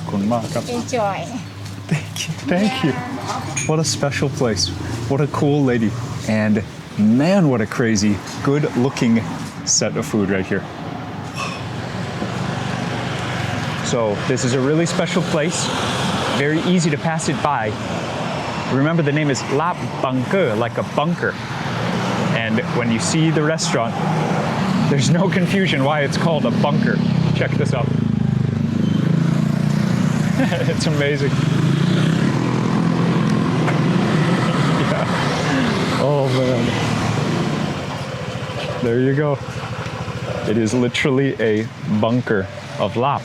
คุณมากครับ Enjoy. Thank you. What a special place. What a cool lady. And man, what a crazy, good-looking set of food right here. So this is a really special place. Very easy to pass it by. Remember, the name is Laap BUNKER, like a bunker. And when you see the restaurant, there's no confusion why it's called a bunker. Check this out. It's amazing. Yeah. Oh man. There you go. It is literally a bunker of Laap.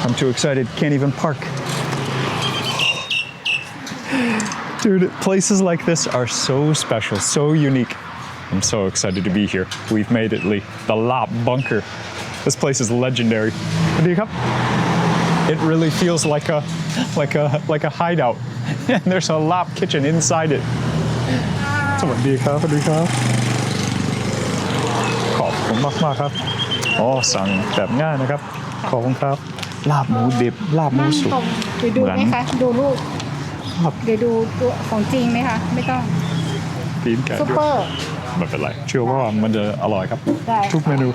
I'm too excited, can't even park. Dude, places like this are so special, so unique. I'm so excited to be here. We've made it, Lee. The Laap Bunker. This place is legendary. It really feels like a hideout. And there's a Laap kitchen inside it. สวัสดีครับ สวัสดีครับ ขอบคุณมากๆครับ อ๋อ สั่งแบบง่ายนะครับ ขอบคุณครับ ลาบหมูดิบ ลาบหมูสุก เดี๋ยวดูไหมคะ ดูรูปเดี๋ยวดูตัวของจริงไหมคะ ไม่ต้อง ตีนไก่ ซุป ด้ว เป ย อร์ ไม่เป็นไร เชื่อว่ามันจะอร่อยครับ ได้ ทุกเมนู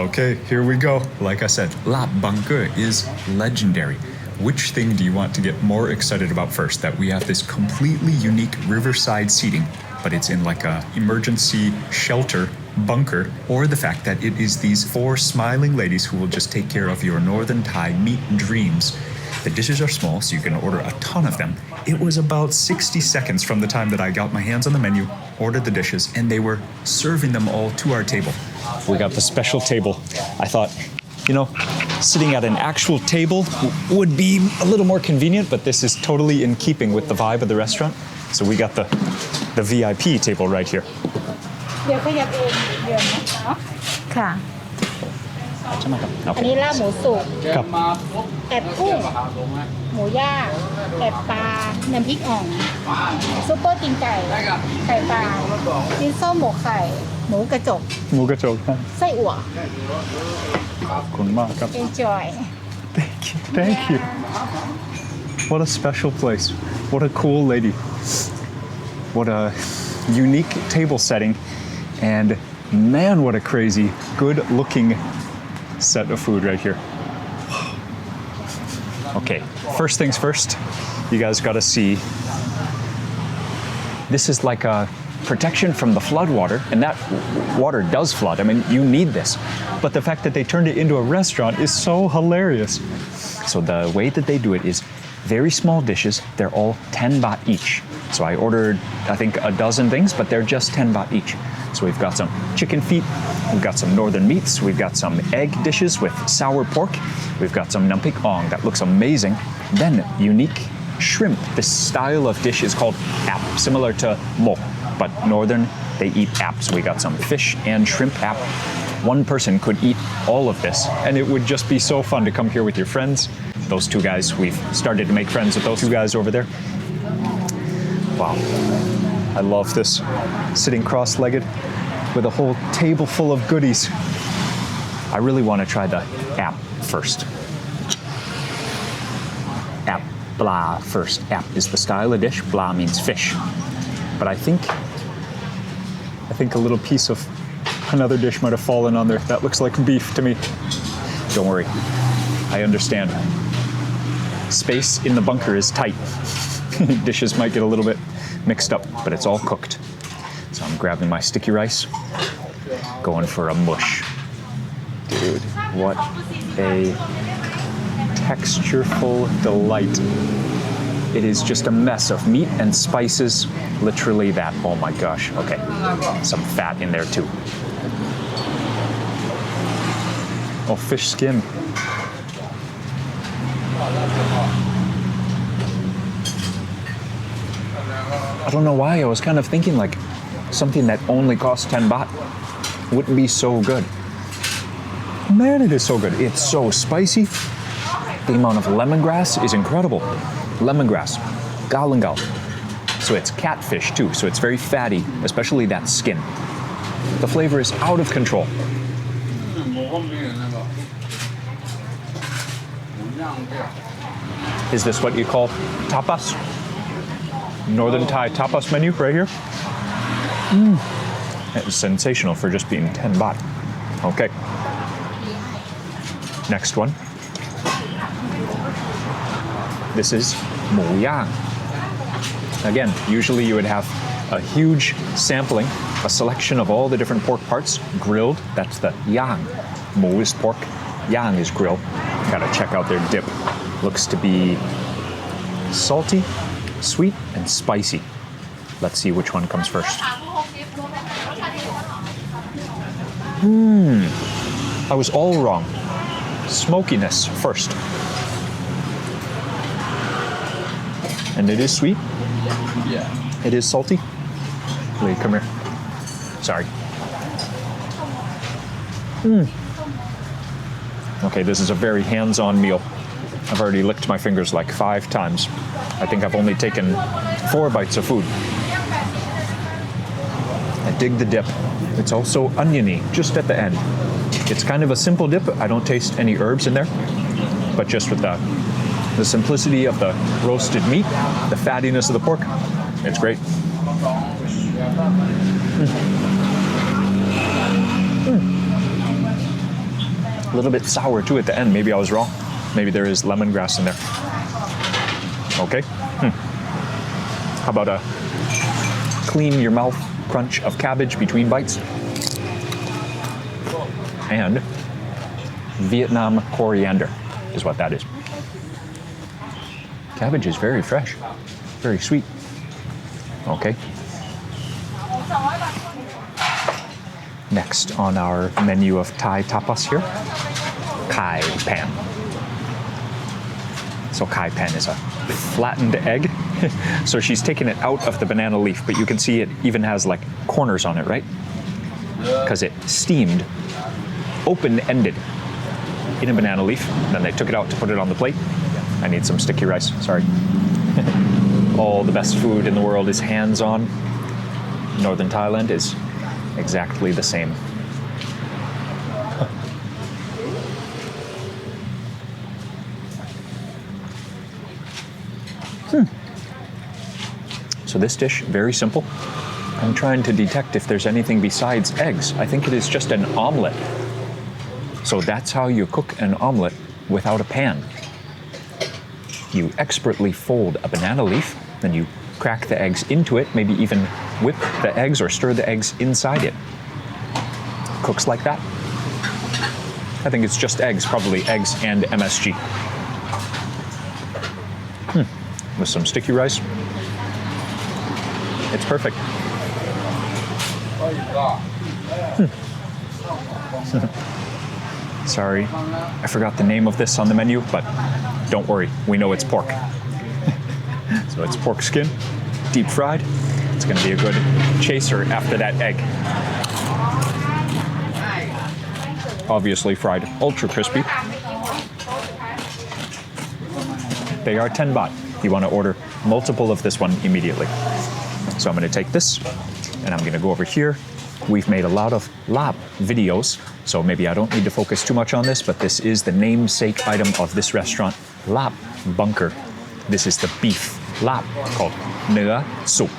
Okay, here we go. Like I said, Laap BUNKER is legendary. Which thing do you want to get more excited about first? That we have this completely unique riverside seating, but it's in like a emergency shelter bunker, or the fact that it is these 4 smiling ladies who will just take care of your northern Thai meat dreams. The dishes are small, so you can order a ton of them. It was about 60 seconds from the time that I got my hands on the menu, ordered the dishes, and they were serving them all to our table. We got the special table. I thought, you know, sitting at an actual table would be a little more convenient, but this is totally in keeping with the vibe of the restaurant. So we got the VIP table right here. เดี๋ยวขยับเองเดี๋ยวนะเนาะค่ะ ใช่ไหมครับ อันนี้ลาบหมูสุก ครับ แอบกุ้ง หมูย่างแอบปลา น้ำพริกอ่องซุปเปอร์ตีนไก่ ไข่ปลาจิ้นส้มหมกไข่ หมูกระจก หมูกระจกครับ ไส้อั่ว ขอบคุณมากครับ Enjoy. Thank you. What a special place. What a cool lady. What a unique table setting. And man, what a crazy, good-looking set of food right here. Okay, first things first, you guys gotta see. This is like a protection from the flood water, and that water does flood. I mean, you need this. But the fact that they turned it into a restaurant is so hilarious. So the way that they do it is very small dishes. They're all 10 baht each. So I ordered, I think, a dozen things, but they're just 10 baht each. So we've got some chicken feet, we've got some northern meats, we've got some egg dishes with sour pork, we've got some nampik ong that looks amazing. Then unique shrimp. This style of dish is called ap, similar to mok, but northern, they eat ap. So we got some fish and shrimp ap. One person could eat all of this, and it would just be so fun to come here with your friends. Those 2 guys, we've started to make friends with those 2 guys over there. Wow, I love this. Sitting cross-legged with a whole table full of goodies. I really want to try the ap first. Ap, bla first. Ap is the style of dish, bla means fish. But I think a little piece of another dish might have fallen on there. That looks like beef to me. Don't worry, I understand. Space in the bunker is tight. Dishes might get a little bit mixed up, but it's all cooked. So I'm grabbing my sticky rice, going for a mush. Dude, what a textureful delight. It is just a mess of meat and spices, literally that. Oh my gosh, okay. Some fat in there too. Oh, fish skin. I don't know why, I was kind of thinking like something that only costs 10 baht wouldn't be so good. Man, it is so good. It's so spicy. The amount of lemongrass is incredible. Lemongrass, galangal, So it's catfish too, so it's very fatty, especially that skin. The flavor is out of control. Is this what you call tapas? Northern Thai tapas menu right here? It's sensational for just being 10 baht. Okay. Next one. This is mo yang. Again, usually you would have a huge sampling, a selection of all the different pork parts grilled. That's the yang. Mo is pork, yang is grill. Gotta check out their dip. Looks to be salty, sweet, and spicy. Let's see which one comes first. I was all wrong. Smokiness first. And it is sweet. Yeah. It is salty. Lee, come here. Sorry. Okay, this is a very hands-on meal. I've already licked my fingers like 5 times. I think I've only taken 4 bites of food. I dig the dip. It's also oniony, just at the end. It's kind of a simple dip. I don't taste any herbs in there, but just with the simplicity of the roasted meat, the fattiness of the pork, it's great. A little bit sour too at the end. Maybe I was wrong. Maybe there is lemongrass in there. Okay. How about a clean your mouth crunch of cabbage between bites? And Vietnam coriander is what that is. Cabbage is very fresh, very sweet. Okay. Next on our menu of Thai tapas here, Kai pan. So Kai pan is a flattened egg. So she's taken it out of the banana leaf, but you can see it even has like corners on it, right? Because it steamed, open-ended in a banana leaf. Then they took it out to put it on the plate. I need some sticky rice, sorry. All the best food in the world is hands-on. Northern Thailand is exactly the same. So this dish, very simple. I'm trying to detect if there's anything besides eggs. I think it is just an omelet. So that's how you cook an omelet without a pan. You expertly fold a banana leaf, then you crack the eggs into it, maybe even whip the eggs or stir the eggs inside it. Cooks like that. I think it's just eggs, probably eggs and MSG. With some sticky rice. It's perfect. Sorry, I forgot the name of this on the menu, but don't worry, we know it's pork. So it's pork skin, deep fried. It's gonna be a good chaser after that egg. Obviously fried, ultra crispy. They are 10 baht. You wanna order multiple of this one immediately. So I'm gonna take this, and I'm gonna go over here. We've made a lot of Laap videos, so maybe I don't need to focus too much on this, but this is the namesake item of this restaurant, Laap Bunker. This is the beef Laap called Nua Soup.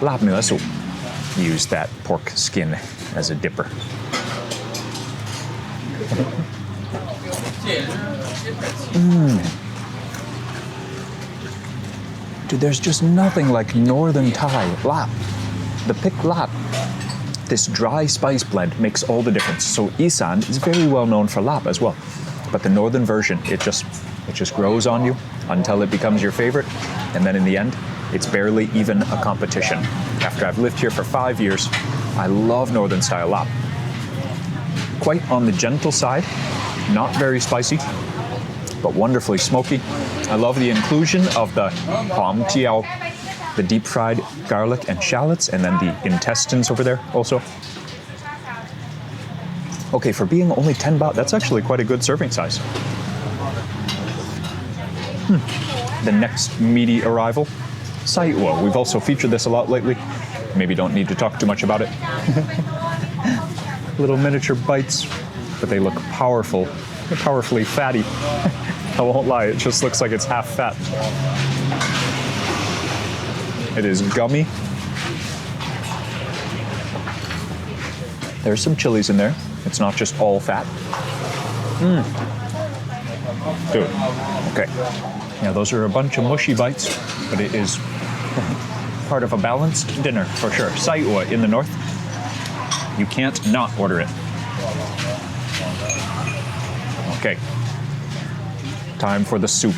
Laap Nua Soup. Use that pork skin as a dipper. Dude, there's just nothing like Northern Thai Laap. The pick Laap. This dry spice blend makes all the difference. So Isan is very well known for Laap as well. But the northern version, it just grows on you until it becomes your favorite. And then in the end, it's barely even a competition. After I've lived here for 5 years, I love Northern style Laap. Quite on the gentle side, not very spicy, but wonderfully smoky. I love the inclusion of the hom tiao, the deep fried garlic and shallots, and then the intestines over there also. Okay, for being only 10 baht, that's actually quite a good serving size. The next meaty arrival, Sai Ua. We've also featured this a lot lately. Maybe don't need to talk too much about it. Little miniature bites, but they look powerful. They're powerfully fatty. I won't lie, it just looks like it's half fat. It is gummy. There's some chilies in there. It's not just all fat. Good. Okay. Yeah, those are a bunch of mushy bites, but it is part of a balanced dinner for sure. Sai Ua in the north. You can't not order it. Okay. Time for the soup.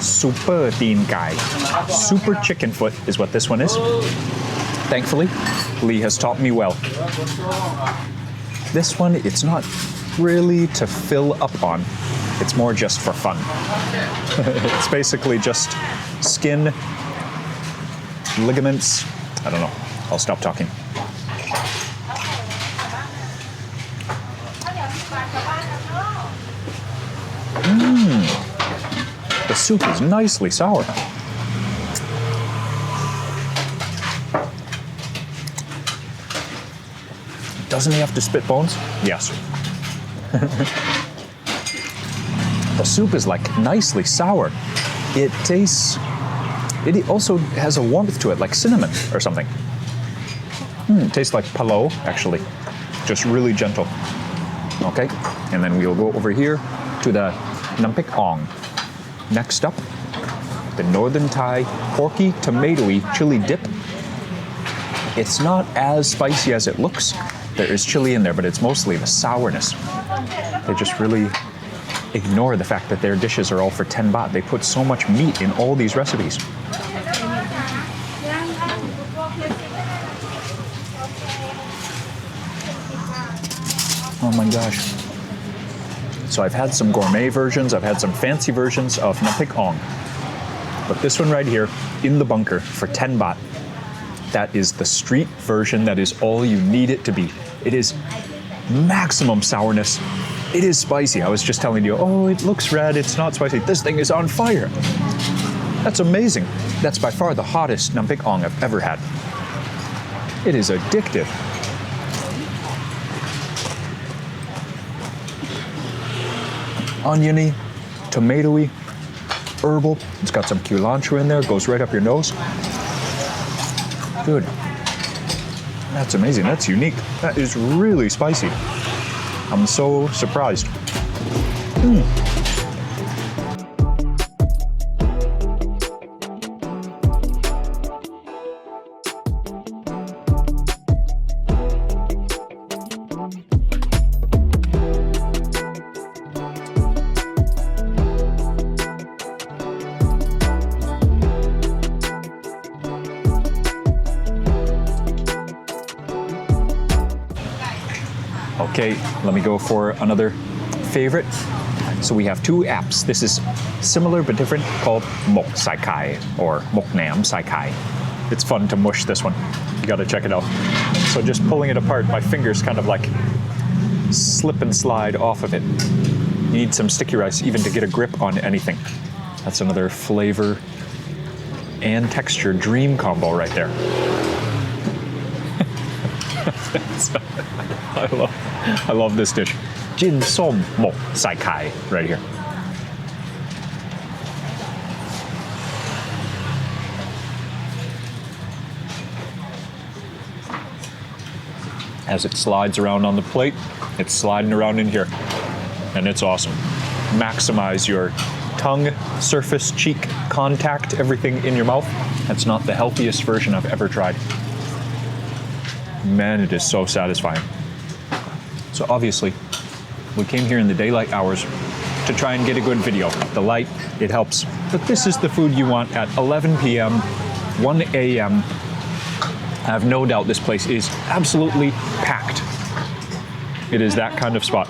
Super Teen Kai. Super chicken foot is what this one is. Thankfully, Lee has taught me well. This one, it's not really to fill up on. It's more just for fun. It's basically just skin, ligaments. I don't know. I'll stop talking. The soup is nicely sour. Doesn't he have to spit bones? Yes. The soup is like nicely sour. It also has a warmth to it, like cinnamon or something. It tastes like palo, actually. Just really gentle. Okay, and then we'll go over here to the Nampik Ong. Next up, the Northern Thai porky tomatoey chili dip. It's not as spicy as it looks. There is chili in there, but it's mostly the sourness. They just really ignore the fact that their dishes are all for 10 baht. They put so much meat in all these recipes. Oh my gosh. So I've had some gourmet versions, I've had some fancy versions of Nampik Ong. But this one right here, in the bunker, for 10 baht, that is the street version. That is all you need it to be. It is maximum sourness. It is spicy. I was just telling you, oh, it looks red, it's not spicy. This thing is on fire. That's amazing. That's by far the hottest Nampik Ong I've ever had. It is addictive. Oniony, tomatoey, herbal. It's got some cilantro in there. It goes right up your nose. Good. That's amazing. That's unique. That is really spicy. I'm so surprised. Okay, let me go for another favorite. So we have two apps. This is similar but different, called Mok Sai Kai or Mok Nam Sai Kai. It's fun to mush this one. You gotta check it out. So just pulling it apart, my fingers kind of like slip and slide off of it. You need some sticky rice even to get a grip on anything. That's another flavor and texture dream combo right there. I love this dish. Jin Som Mok Sai Kai right here. As it slides around on the plate, it's sliding around in here, and it's awesome. Maximize your tongue, surface, cheek contact, everything in your mouth. That's not the healthiest version I've ever tried. Man, it is so satisfying. So obviously, we came here in the daylight hours to try and get a good video. The light, it helps. But this is the food you want at 11 p.m., 1 a.m. I have no doubt this place is absolutely packed. It is that kind of spot.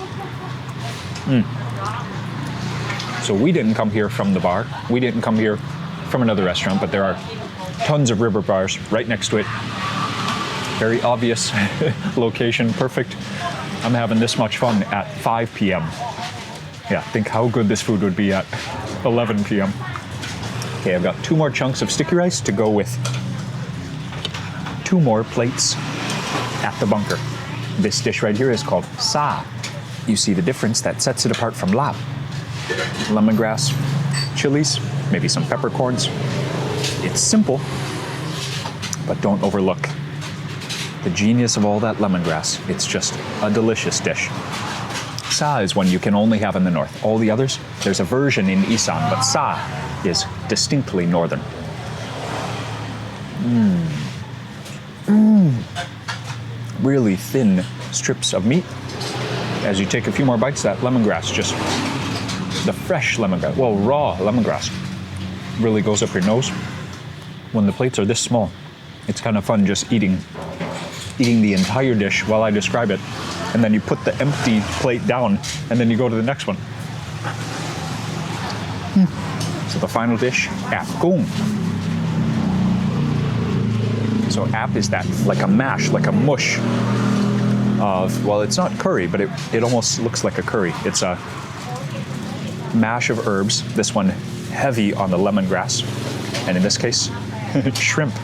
So we didn't come here from the bar. We didn't come here from another restaurant, but there are tons of river bars right next to it. Very obvious location, perfect. I'm having this much fun at 5 p.m. Yeah, think how good this food would be at 11 p.m. Okay, I've got 2 more chunks of sticky rice to go with 2 more plates at the bunker. This dish right here is called sa. You see the difference that sets it apart from lap. Lemongrass, chilies, maybe some peppercorns. It's simple, but don't overlook the genius of all that lemongrass. It's just a delicious dish. Sa is one you can only have in the north. All the others, there's a version in Isan, but sa is distinctly northern. Really thin strips of meat. As you take a few more bites, that lemongrass, just the fresh lemongrass, well, raw lemongrass, really goes up your nose. When the plates are this small, it's kind of fun just eating the entire dish while I describe it. And then you put the empty plate down, and then you go to the next one. So the final dish, ap gung. So ap is that, like a mash, like a mush of, well, it's not curry, but it almost looks like a curry. It's a mash of herbs. This one heavy on the lemongrass. And in this case, shrimp.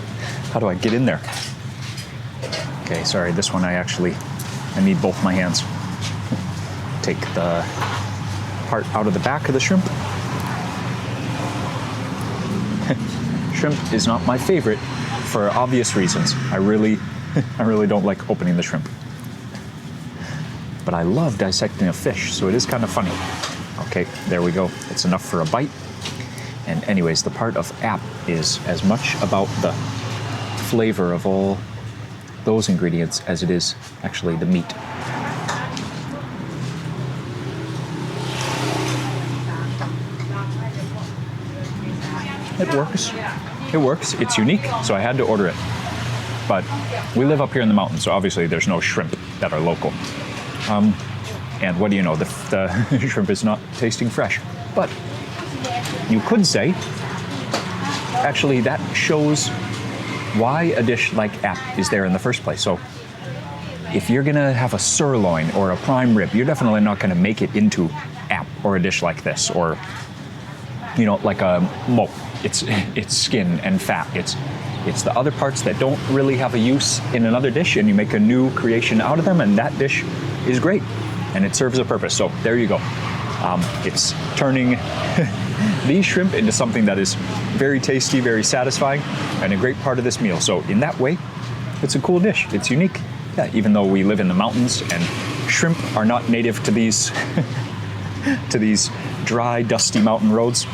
How do I get in there? Okay, sorry, this one I need both my hands. Take the part out of the back of the shrimp. Shrimp is not my favorite for obvious reasons. I really don't like opening the shrimp. But I love dissecting a fish, so it is kind of funny. Okay, there we go. It's enough for a bite. And anyways, the part of ap is as much about the flavor of all those ingredients as it is actually the meat. It works. It works. It's unique, so I had to order it. But we live up here in the mountains, so obviously there's no shrimp that are local. And what do you know? The shrimp is not tasting fresh. But you could say, actually, that shows why a dish like ap is there in the first place. So if you're gonna have a sirloin or a prime rib, you're definitely not gonna make it into ap or a dish like this, or like a mok. It's skin and fat. It's the other parts that don't really have a use in another dish, and you make a new creation out of them, and that dish is great, and it serves a purpose. So there you go. It's turning these shrimp into something that is very tasty, very satisfying, and a great part of this meal. So in that way, it's a cool dish. It's unique. Yeah, even though we live in the mountains and shrimp are not native to these to these dry, dusty mountain roads,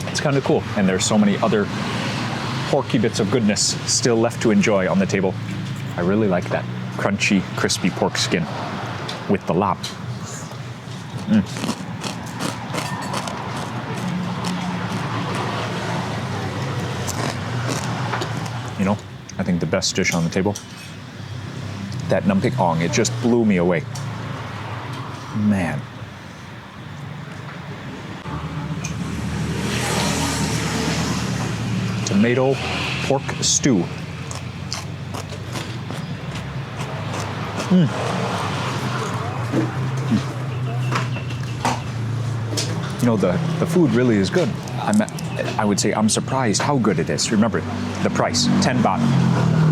it's kind of cool. And there's so many other porky bits of goodness still left to enjoy on the table. I really like that crunchy, crispy pork skin with the lap. I think the best dish on the table, that nampik ong, it just blew me away. Man. Tomato pork stew. The food really is good. I would say I'm surprised how good it is. Remember, the price, 10 baht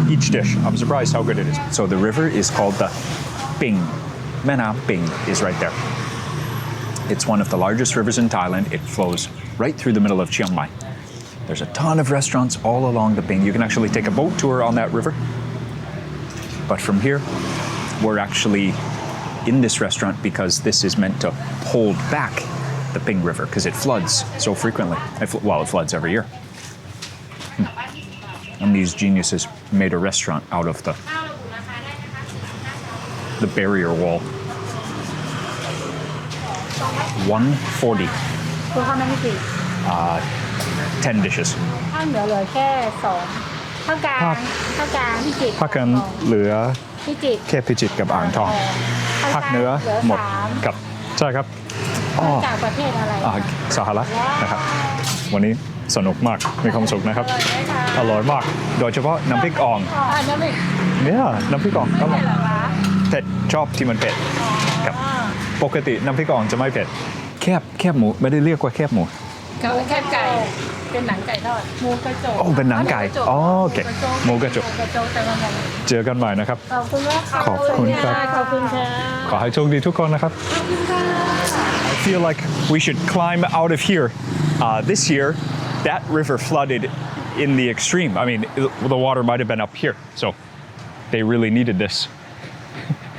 each dish. I'm surprised how good it is. So the river is called the Ping. Mena Ping is right there. It's one of the largest rivers in Thailand. It flows right through the middle of Chiang Mai. There's a ton of restaurants all along the Ping. You can actually take a boat tour on that river. But from here, we're actually in this restaurant because this is meant to hold back the Ping River because it floods so frequently. It floods every year. And these geniuses made a restaurant out of the barrier wall. 140. So how many things? 10 dishes. ข้าวเหนือเหลือแค่2ข้าวกลางพิจิตร ภาคกลางเหลือ พิจิตร แค่พิจิตรกับอ่างทอง ภาคเหนือหมดครับใช่ครับ จากประเทศอะไร สหรัฐนะครับ วันนี้สนุกมาก มีความสุขนะครับ อร่อยมาก โดยเฉพาะน้ำพริกอ่อง น้ำพริก เนี่ยน้ำพริกอ่องอร่อย เหรอคะ เผ็ดชอบที่มันเผ็ดครับปกติน้ำพริกอ่องจะไม่เผ็ดแคบหมูไม่ได้เรียกว่าแคบหมู เขาแคบไก่เป็นหนังไก่ทอดหมูกระจก โอ้เป็นหนังไก่อ๋อโอเคหมูกระจก กระจกแต่ละมัน เจอกันใหม่นะครับ ขอบคุณมากค่ะ ขอบคุณครับ ขอบคุณค่ะ ขอให้โชคดีทุกคนนะครับ I feel like we should climb out of here. This year, that river flooded in the extreme. I mean, the water might have been up here, so they really needed this.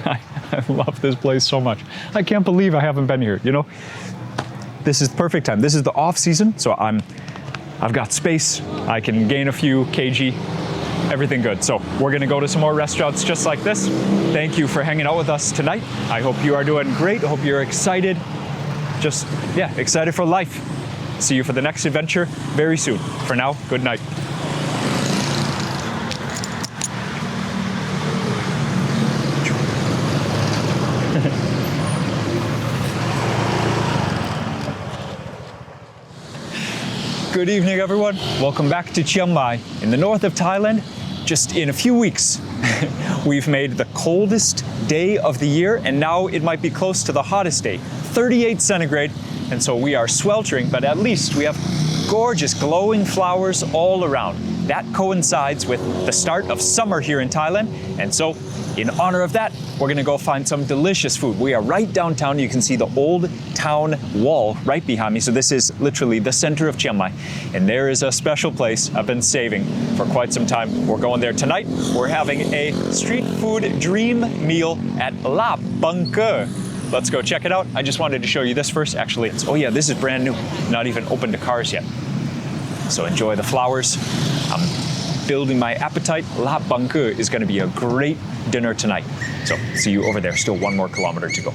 I love this place so much. I can't believe I haven't been here. You know, this is the perfect time. This is the off season, so I've got space. I can gain a few kg. Everything good. So we're gonna go to some more restaurants just like this. Thank you for hanging out with us tonight. I hope you are doing great. I hope you're excited. Just, yeah, excited for life. See you for the next adventure very soon. For now, good night. Good evening, everyone. Welcome back to Chiang Mai in the north of Thailand. Just in a few weeks, we've made the coldest day of the year, and now it might be close to the hottest day, 38 centigrade. And so we are sweltering, but at least we have gorgeous glowing flowers all around. That coincides with the start of summer here in Thailand. And so in honor of that, we're gonna go find some delicious food. We are right downtown. You can see the old town wall right behind me. So this is literally the center of Chiang Mai. And there is a special place I've been saving for quite some time. We're going there tonight. We're having a street food dream meal at Laap BUNKER. Let's go check it out. I just wanted to show you this first. Actually, oh yeah, this is brand new. Not even open to cars yet. So enjoy the flowers. I'm building my appetite. Laap BUNKER is gonna be a great dinner tonight. So see you over there. Still 1 more kilometer to go.